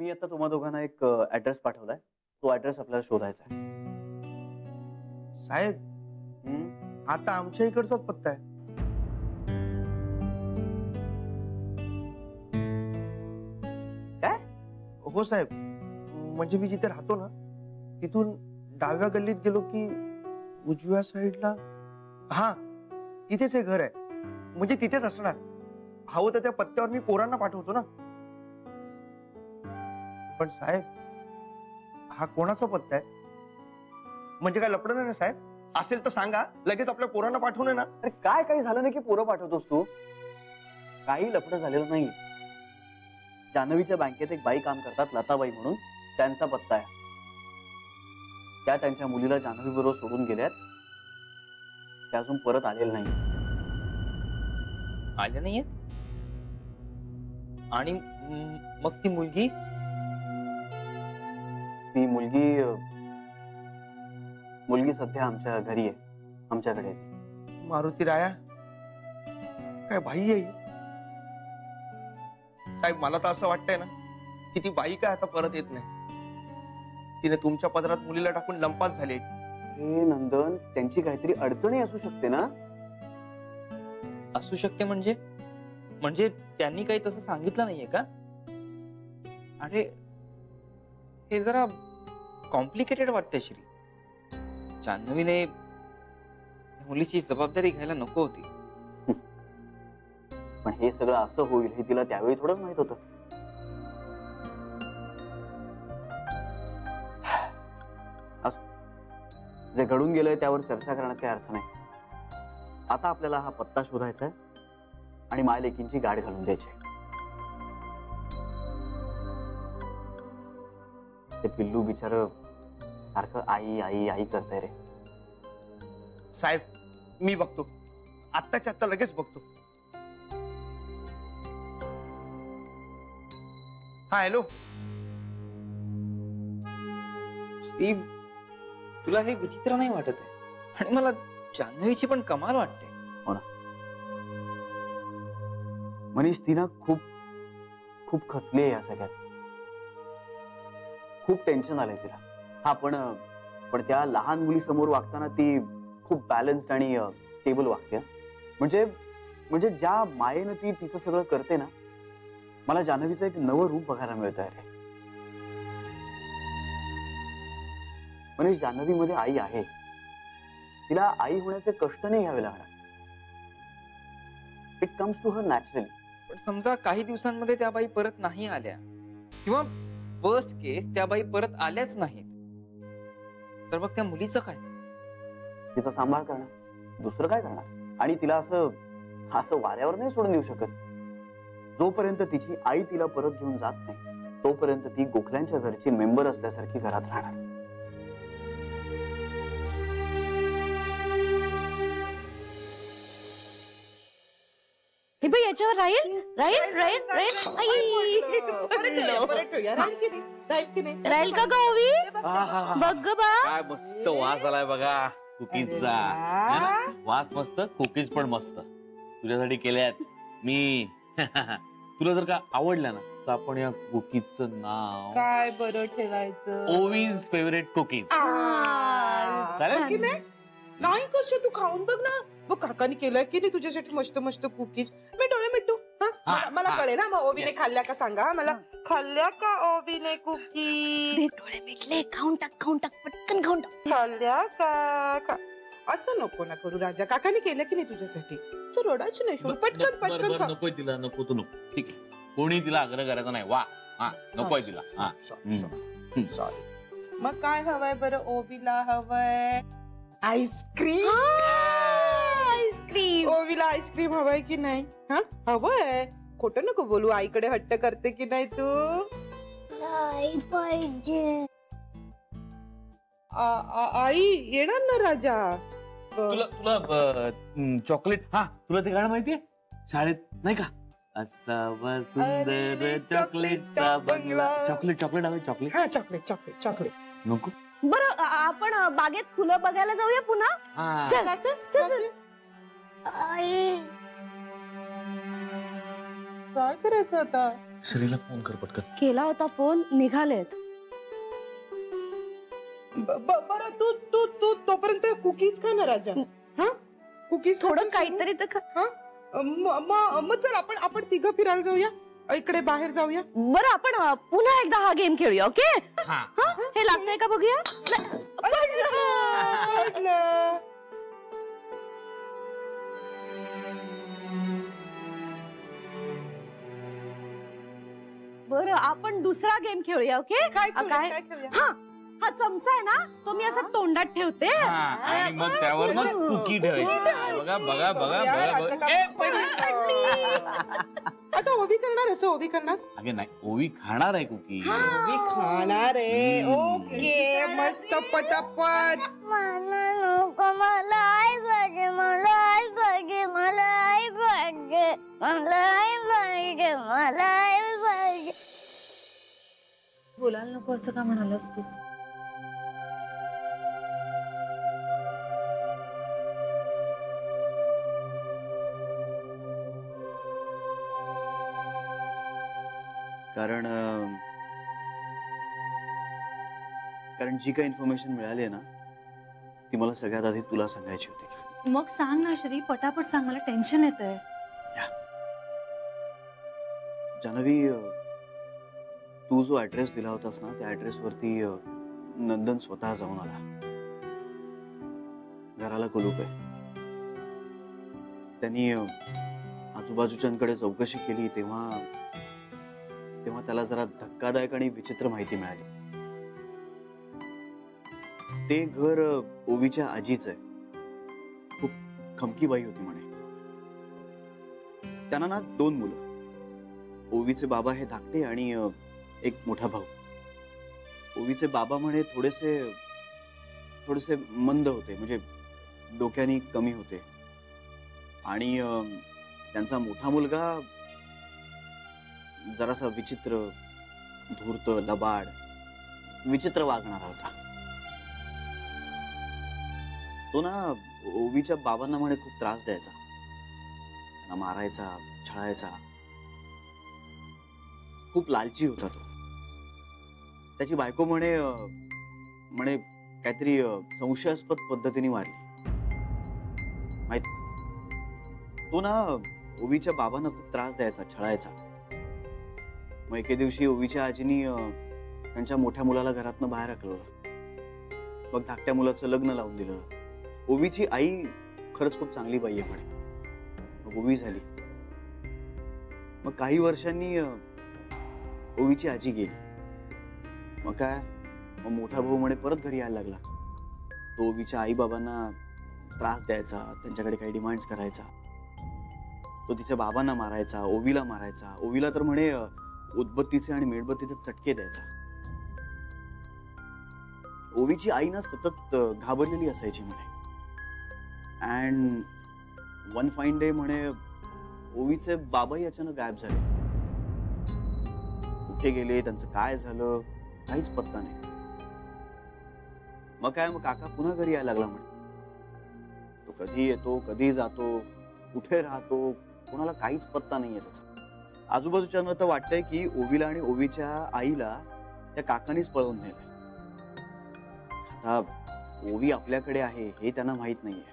मी आता तुम्हा दोघांना एक ऍड्रेस पाठवलाय, तो ऍड्रेस आपल्याला शोधायचा आहे. साहेब आता आमच्या इकडचाच पत्ता आहे. काय? हो साहेब, म्हणजे मी जिथे राहतो ना तिथून डाव्या गल्लीत गेलो की उजव्या साईडला, हा तिथेच हे घर आहे. म्हणजे तिथेच असणार. हवं तर त्या पत्त्यावर मी पोरांना पाठवतो ना. पण साहेब हा कोणाचा पत्ता आहे? म्हणजे काय लपडं नाही ना साहेब? असेल तर सांगा, लगेच आपल्या पोरांना पाठवून ना. अरे काय काही झालं नाही की पोरं पाठवतोस तू? काही लफडं झालेलं नाही. जान्हवीच्या बँकेत एक बाई काम करतात, लताबाई म्हणून, त्यांचा पत्ता आहे. त्या त्यांच्या मुलीला जान्हवी बरोबर सोडून गेल्यात. त्या अजून परत आलेलं नाही. आले नाहीये? आणि मग ती मुलगी मुलगी सध्या आमच्या घरी आहे, आमच्याकडे. मारुती राया काय बाई आहे? साहेब मला तर असं वाटतंय ना की ती बाई काय आता परत येत नाही. तिने तुमच्या पदरात मुलीला टाकून लंपास झाली. अरे नंदन, त्यांची काहीतरी अडचणी असू शकते ना. असू शकते म्हणजे त्यांनी काही तसं सांगितलं नाहीये का? अरे हे जरा कॉम्प्लिकेटेड वाटतंय श्री. जान्हवीने त्या मुलीची जबाबदारी घ्यायला नको होती. पण हे सगळं असं होईल हे तिला त्यावेळी थोडंच माहित होतं. जे घडून गेलंय त्यावर चर्चा करण्यात काही अर्थ नाही. आता आपल्याला हा पत्ता शोधायचा आहे आणि मायलेकींची गाठ घालून द्यायची. ते पिल्लू बिचार सारखं आई आई आई करतंय रे. साहेब मी बघतो, आत्ताच्या आत्ता लगेच बघतो. हा हॅलो. श्री तुला हे विचित्र नाही वाटत आहे? आणि मला जान्हवीची पण कमाल वाटते. हो ना मनीष, ती ना खूप खूप खचली आहे या सगळ्यात. खूप टेन्शन आलंय तिला. हा पण त्या लहान मुलीसमोर वागताना ती खूप बॅलन्स्ड आणि स्टेबल वागते. म्हणजे ज्या मायेनं ती तिचं सगळं करते ना, मला जान्हवीचं एक नवं रूप बघायला मिळतं रे. मनीष, जान्हवीमध्ये आई आहे. तिला आई होण्याचे कष्ट नाही घ्यावे लागणार. It comes to her naturally. पण समजा काही दिवसांमध्ये त्या बाई परत नाही आल्या, किंवा वर्स्ट केस त्या बाई परत आल्याच नाहीत, तर मग त्या मुलीचं काय? तिचा सांभाळ करणं, दुसरं काय करणार? आणि तिला असं वाऱ्यावर नाही सोडून देऊ शकत. जोपर्यंत तिची आई तिला परत घेऊन जात नाही तोपर्यंत ती गोखल्यांच्या घरची मेंबर असल्यासारखी घरात राहणार. हे बाई याच्यावर राहील राहील राहील राहील का गौवी? बघ ग बा, काय मस्त वास आलाय बघा कुकीजचा. वास मस्त, कुकीज पण मस्त. तुझ्यासाठी केल्यात मी. तुला जर का आवडल्या ना तर आपण या कुकीजचं नाव काय बरं ठेवायचं? ओवीज फेवरेट कुकीज. नाही कसे तू खाऊन बघ ना. बघ काकाने केलंय की नाही तुझ्यासाठी मस्त मस्त कुकीज. मी डोळे मिटू. मला कळेल ना मग ओवीने खाल्ल्या का सांगा मला. खाल्ल्या का ओवीने कुकीज? डोळे मिटले, खाऊन टाक पटकन खाऊन टाक. खाल्ल्या का? असं नको ना करू राजा. काकाने केलं की नाही तुझ्यासाठी? तू रडायची नाही सोड. पटकन पटकन खा. नकोय तिला, नको तू नको. ठीक आहे, कोणी तिला आग्रह करायचा नाही. वा नकोय तिला. सॉरी. मग काय हवंय बरं ओवीला? हवंय आईस्क्रीम. आईस्क्रीम. ओवीला आईस्क्रीम हवंय की नाही? हवंय. खोटं नको बोलू. आईकडे हट्ट करते की नाही तू? पाहिजे. आई येणार ना राजा? तुला चॉकलेट. तुला ते गाणं माहितीये शाळेत नाही का? असावा सुंदर चॉकलेटचा बंगला. चॉकलेट हवे. चॉकलेट. चॉकलेट नको. बरं आपण बागेत फुलं बघायला जाऊया पुन्हा. चल. काय करायचं आता? श्रीला फोन कर पटकन. केला होता फोन, निघालेत. बरं तू तू तू तोपर्यंत कुकीज खा ना राजा. हा कुकीज थोडं काहीतरी तर हा मग चल आपण तिघं फिरायला जाऊया, इकडे बाहेर जाऊया. बरं आपण पुन्हा एकदा हा गेम खेळूया. ओके हा. हे लागतंय का बघूया. पडलं. बरं आपण दुसरा गेम खेळूया. ओके काय खेळूया? हा हा चमचा आहे ना, तो मी असं तोंडात ठेवते. आणि मग त्यावर मग कुकी ठेवायची. बघा बघा बघा यार, बघा आता बघा. आता ओवी करणार असं ओवी करणार. अगे नाही, ओवी खाणार आहे कुकी. ओवी खाणार आहे. ओके मस्त पटापट. मला नको, मला आई पाहिजे, मला आई पाहिजे, मला आई पाहिजे, मला आई पाहिजे, मला आई पाहिजे. बोलायला नको असं का म्हणालास तू? कारण जी काही इन्फॉर्मेशन मिळाली आहे ना, ती मला सगळ्यात आधी तुला सांगायची होती. मग सांग ना श्री, पटापट सांग, मला टेन्शन येतंय. जान्हवी, तू जो ऍड्रेस दिला होतास ना, त्या ऍड्रेस वरती नंदन स्वतः जाऊन आला. घराला कुलूप आहे. त्यांनी आजूबाजूच्यांकडे चौकशी केली तेव्हा त्याला जरा धक्कादायक आणि विचित्र माहिती मिळाली. ते घर ओवीच्या आजीच आहे. खूप खमकी बाई होती म्हणे. त्यांना ना 2 मुलं. ओवीचे बाबा हे धाकटे आणि एक मोठा भाऊ. ओवीचे बाबा म्हणे थोडेसे मंद होते, म्हणजे डोक्यानी कमी होते. आणि त्यांचा मोठा मुलगा जरासा विचित्र, धूर्त, लबाड, विचित्र वागणारा होता. तो ना ओवीच्या बाबांना म्हणे खूप त्रास द्यायचा. त्यांना मारायचा, छळायचा. खूप लालची होता तो. त्याची बायको म्हणे काहीतरी संशयास्पद पद्धतीने वारली. माहित, तो ना ओवीच्या बाबांना खूप त्रास द्यायचा, छळायचा. मग एके दिवशी ओवीच्या आजीनी त्यांच्या मोठ्या मुलाला घरातनं बाहेर हाकलवलं. मग धाकट्या मुलाचं लग्न लावून दिलं. ओवीची आई खरंच खूप चांगली बाई आहे म्हणे. मग ओवी झाली. मग काही वर्षांनी ओवीची आजी गेली. मग काय, मग मोठा भाऊ म्हणे परत घरी यायला लागला. तो ओवीच्या आई बाबांना त्रास द्यायचा, त्यांच्याकडे काही डिमांड्स करायचा. तो तिच्या बाबांना मारायचा, ओवीला मारायचा. ओवीला तर म्हणे उदबत्तीचे आणि मेणबत्तीचे चटके द्यायचा. ओवीची आई ना सतत घाबरलेली असायची म्हणे. अँड वन फाईन डे म्हणे ओवीचे बाबाही अचानक गायब झाले. कुठे गेले, त्यांचं काय झालं, काहीच पत्ता नाही. मग काका पुन्हा घरी यायला लागला म्हणे. तो कधी येतो, कधी जातो, कुठे राहतो, कोणाला काहीच पत्ता नाहीये त्याचा. आजूबाजूच्यांना तर वाटतंय की ओवीला आणि ओवीच्या आईला त्या काकानीच पळवून नेलंय. आता ओवी आपल्याकडे आहे हे त्यांना माहित नाहीये,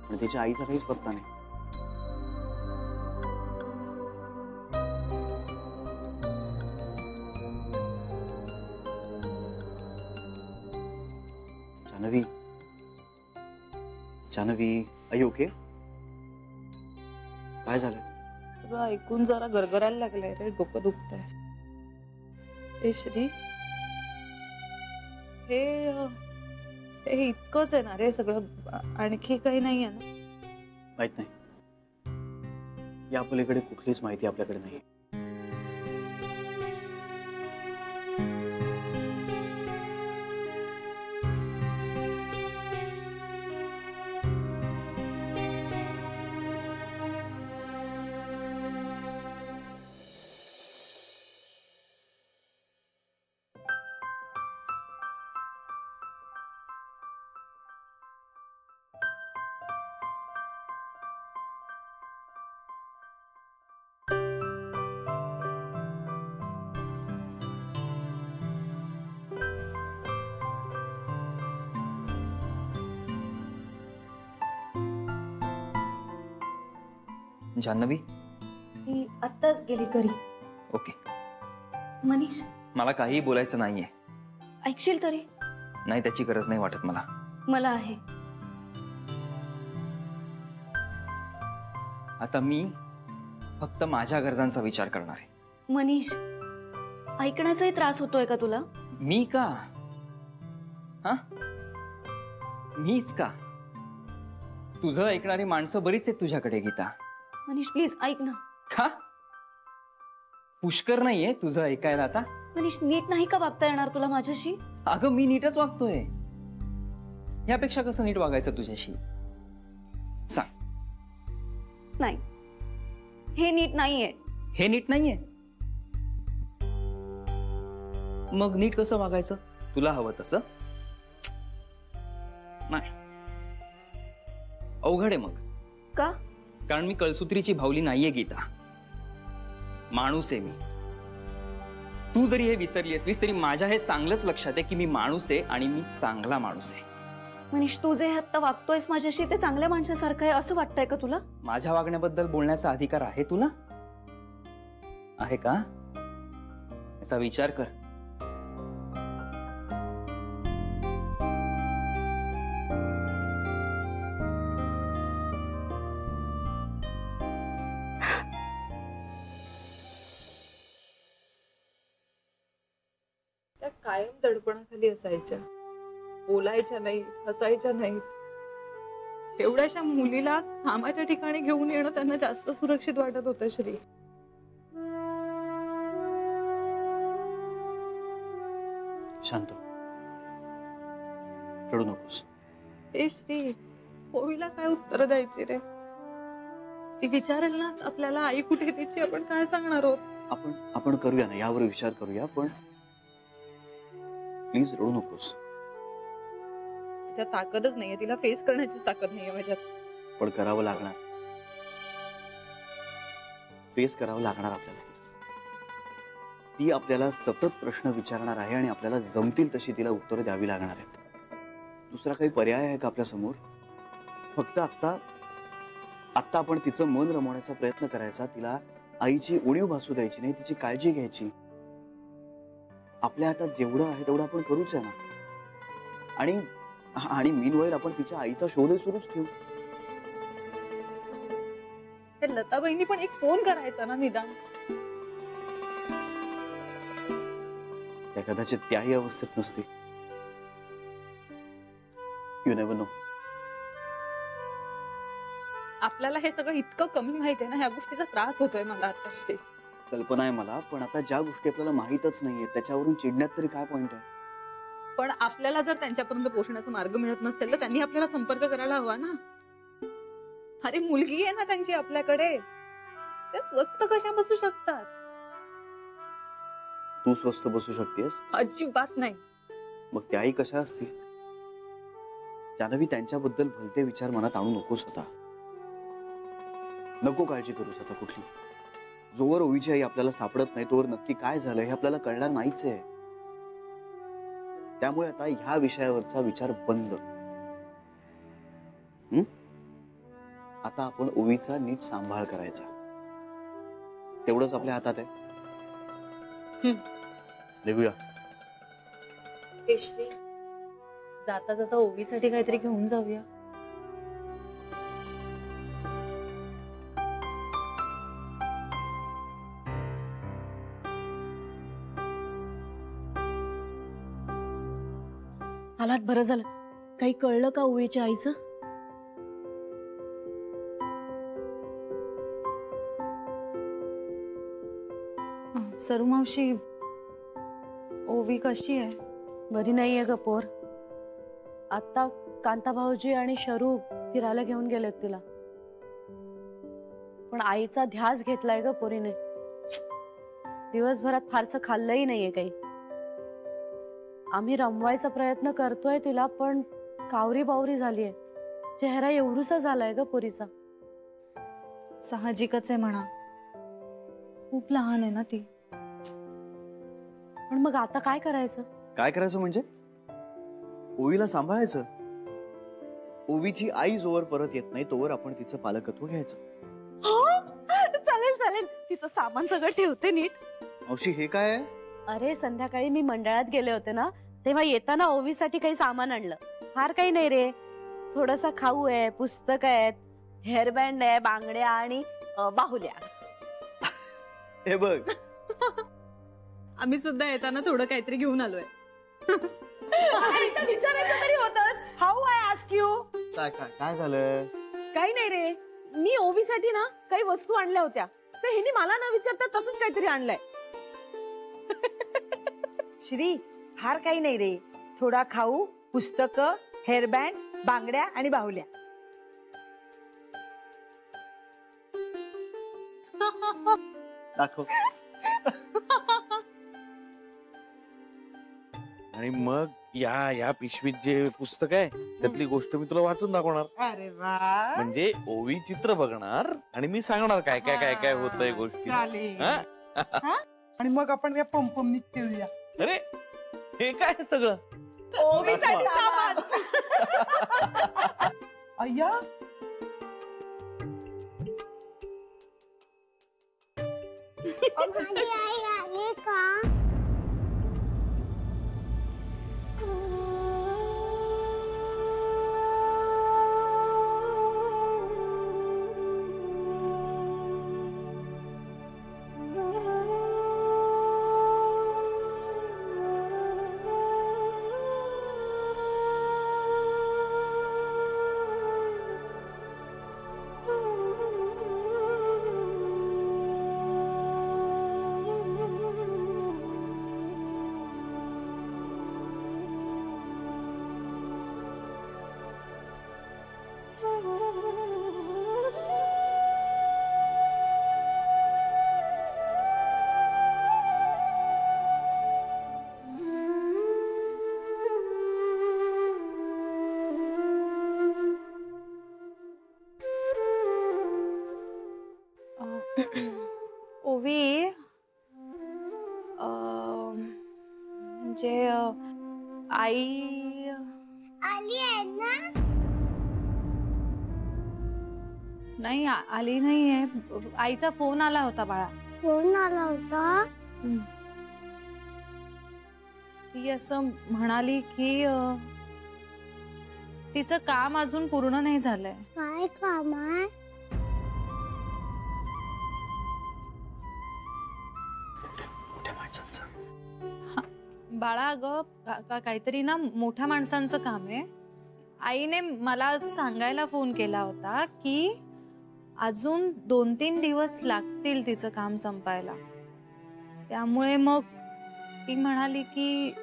पण तिच्या आईचा काहीच पत्ता नाही. जान्हवी, आई ओके? काय झालं? सगळं ऐकून जरा गरगरायला लागलंय रे, डोकं दुखतंय. ए श्री, हे इतकंच आहे ना रे सगळं, आणखी काही नाही आहे ना? माहित नाही. या पलीकडे कुठलीच माहिती आपल्याकडे नाही. जान्हवी? ती आत्ताच गेली घरी. ओके. मनीष, मला काही बोलायचं नाहीये. ऐकशील तरी? नाही, त्याची गरज नाही वाटत मला. मला आहे. आता मी फक्त माझ्या गरजांचा विचार करणार आहे. मनीष, ऐकण्याचाही त्रास होतोय का तुला? मी का? हा, मीच का? तुझं ऐकणारी माणसं बरीच आहेत तुझ्याकडे गीता. मनीष प्लीज ऐक ना. का? पुष्कर नाहीये तुझं ऐकायला आता? मनीष, नीट नाही का वागता येणार तुला माझ्याशी? अगं मी नीटच वागतोय. यापेक्षा कसं नीट वागायचं तुझ्याशी सांग? नाही, हे नीट नाहीये. हे नीट नाहीये? मग नीट कसं वागायचं? तुला हवं तसं? नाही, अवघड आहे मग. का? कारण मी कळसूत्रीची भावली नाहीये गीता. माणूस आहे मी. तू जरी हे विसरली असलीस तरी माझ्या हे चांगलंच लक्षात आहे की मी माणूस आहे आणि मी चांगला माणूस आहे. मनीष, तू जे आता वागतोयस माझ्याशी ते चांगल्या माणसासारखं आहे असं वाटतंय का तुला? माझ्या वागण्याबद्दल बोलण्याचा अधिकार आहे तुला? आहे का? याचा विचार कर. त्या कायम दडपणाखाली असायच्या, बोलायच्या नाहीत, हसायच्या नाहीत. एवढ्याशा मुलीला कामाच्या ठिकाणी घेऊन येणं त्यांना जास्त सुरक्षित वाटत होतं. श्री, शांत, रडू नकोस. ए श्री, ओवीला काय उत्तर द्यायची रे? ती विचारेल ना आपल्याला आई कुठे तिची, आपण काय सांगणार आहोत? आपण करूया ना, यावर विचार करूया. पण प्लीज रडू नकोस. तिच्यात ताकदच नाहीये, तिला फेस करण्याचीच ताकद नाहीये माझ्यात. पण करावं लागणार. फेस करावं लागणार आपल्याला. ती आपल्याला सतत प्रश्न विचारणार आहे आणि आपल्याला जमतील तशी तिला उत्तरं द्यावी लागणार आहेत. दुसरा काही पर्याय आहे का आपल्या समोर? फक्त आत्ता आपण तिचं मन रमवण्याचा प्रयत्न करायचा. तिला आईची उणीव भासू द्यायची नाही, तिची काळजी घ्यायची. आपल्या हातात जेवढं आहे तेवढं आपण करूच आहे ना. आणि मीनवाईल आपण तिच्या आईचा शोधही सुरूच ठेवू. ते लताबाईंनी पण एक फोन करायचा ना निदान. त्या कदाचित त्याही अवस्थेत नसतील. You never know. आपल्याला हे सगळं इतकं कमी माहिती आहे ना, ह्या गोष्टीचा त्रास होतोय मला आता. श्री, कल्पना आहे मला, पण आता ज्या गोष्टी आपल्याला माहीतच नाहीये त्याच्यावरून चिडण्यात तरी काय पॉइंट आहे? पण आपल्याला जर त्यांच्यापर्यंत पोहोचण्याचा मार्ग मिळत नसेल तर त्यांनी आपल्याला संपर्क करायला हवा ना. अरे मुलगी आहे ना त्यांची आपल्याकडे, ते स्वस्त कशा बसू शकतात? तू स्वस्त बसू शकतेस? अजिबात नाही. मग त्याही कशा असतील? जान्हवी, त्यांच्याबद्दल भलते विचार मनात आणू नकोस आता. नको काळजी करूस आता कुठली. जोवर ओवीची आई आपल्याला सापडत नाही तोवर नक्की काय झालं हे आपल्याला कळणार नाहीच आहे. त्यामुळे आता ह्या विषयावरचा विचार बंद. आता आपण ओवीचा नीट सांभाळ करायचा. तेवढंच आपल्या हातात आहे. निघूया. जाता जाता ओवीसाठी काहीतरी घेऊन जाऊया. आलात, बरं झालं. काही कळलं का ओवीच्या आईचं? सरू मावशी, ओवी कशी आहे? बरी नाहीये ग पोर. आता कांता भाऊजी आणि शरू फिरायला घेऊन गेलेत तिला. पण आईचा ध्यास घेतलाय ग पोरीने. दिवसभरात फारसं खाल्लंही नाहीये काही. आम्ही रमवायचा प्रयत्न करतोय तिला, पण कावरी बावरी झालीये. चेहरा एवढूसा झालाय ग पोरीचा. साहजिकच आहे म्हणा, खूप लहान आहे ना ती. पण मग आता काय करायचं? काय करायचं म्हणजे? ओवीला सांभाळायचं. ओवीची आई जोवर परत येत नाही तोवर आपण तिचं पालकत्व घ्यायचं. तिचं सामान सगळं ठेवते नीट. मावशी हे काय आहे? अरे संध्याकाळी मी मंडळात गेले होते ना, तेव्हा येताना ओवीसाठी काही सामान आणलं. फार काही नाही रे, थोडासा खाऊ आहे, पुस्तक आहेत, हेअरबँड आहे, बांगड्या आणि बाहुल्या. हे बघ. आम्ही सुद्धा येताना थोडं काहीतरी घेऊन आलोय. विचारायचं तरी होतस. How I ask you. काय झालं? काही नाही रे, मी ओवीसाठी ना काही वस्तू आणल्या होत्या, तर हिने मला न विचारता तसंच काहीतरी आणलंय. श्री, फार काही नाही रे, थोडा खाऊ, पुस्तक, हेअरबँड, बांगड्या आणि बाहुल्या. दाखव. आणि मग या पिशवीत जे पुस्तक आहे त्यातली गोष्ट मी तुला वाचून दाखवणार. अरे वा, म्हणजे ओवी चित्र बघणार आणि मी सांगणार काय काय काय काय होतंय गोष्टी. चालेल. हा? आणि मग आपण या पंपमनी खेळूया. अरे हे काय सगळं? ओवीसाठी सामान. अय्या, माझी आई आली का? ओवी, म्हणजे आई आली आहे ना? नाही आली नाहीये. आईचा फोन आला होता बाळा. फोन आला होता? ती असं म्हणाली की तिचं काम अजून पूर्ण नाही झालंय. काय काम आहे? बाळा अगं काहीतरी ना मोठ्या माणसांचं काम आहे. आईने मला सांगायला फोन केला होता की अजून 2-3 दिवस लागतील तिचं काम संपायला. त्यामुळे मग ती म्हणाली की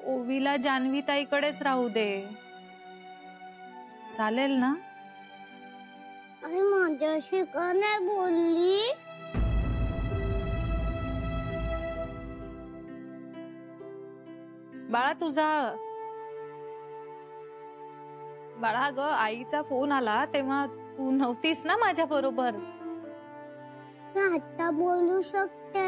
ओवीला जान्हवी ताईकडेच राहू दे. चालेल ना? आई माझ्याशी का नाही बोलली? बाळा ग आईचा फोन आला तेव्हा तू नव्हतीस ना माझ्या बरोबर. मी आता बोलू शकते?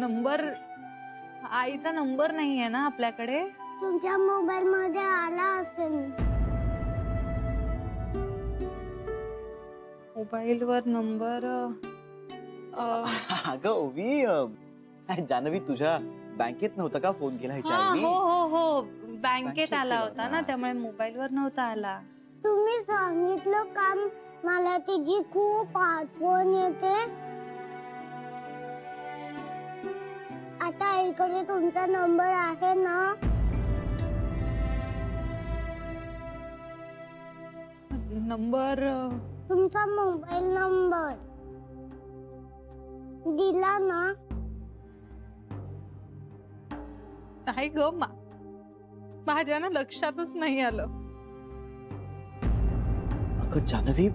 नंबर, आईचा नंबर नाहीये ना आपल्याकडे. तुमच्या मोबाईल मध्ये आला असेल. मोबाईल वर नंबर. अगं ओवी, जान्हवी तुझ्या बँकेत नव्हता का फोन केला ह्याच्या आधी? हो बँकेत बँकेत आला केला होता होता. ना, त्यामुळे मोबाईल वर नव्हता आला. तुम्ही सांगितलं काम, मला तिची खूप आठवण येते. आता आईकडे तुमचा नंबर आहे ना? नंबर तुमचा मोबाईल नंबर दिला ना? नाही ग, माझ्या ना लक्षातच नाही आलं. अगं जान्हवी,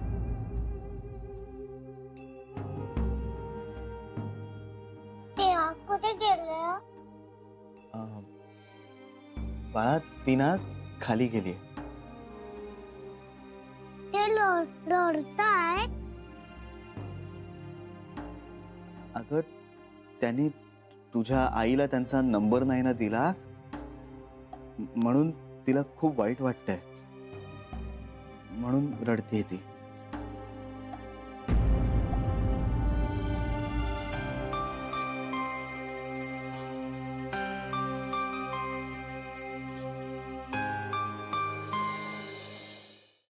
ते कुठे गेले? बाळा ती ना खाली गेली. ते रडताय? अगं त्यांनी तुझ्या आईला त्यांचा नंबर नाही ना दिला म्हणून तिला खूप वाईट वाटतंय, म्हणून रडते ती.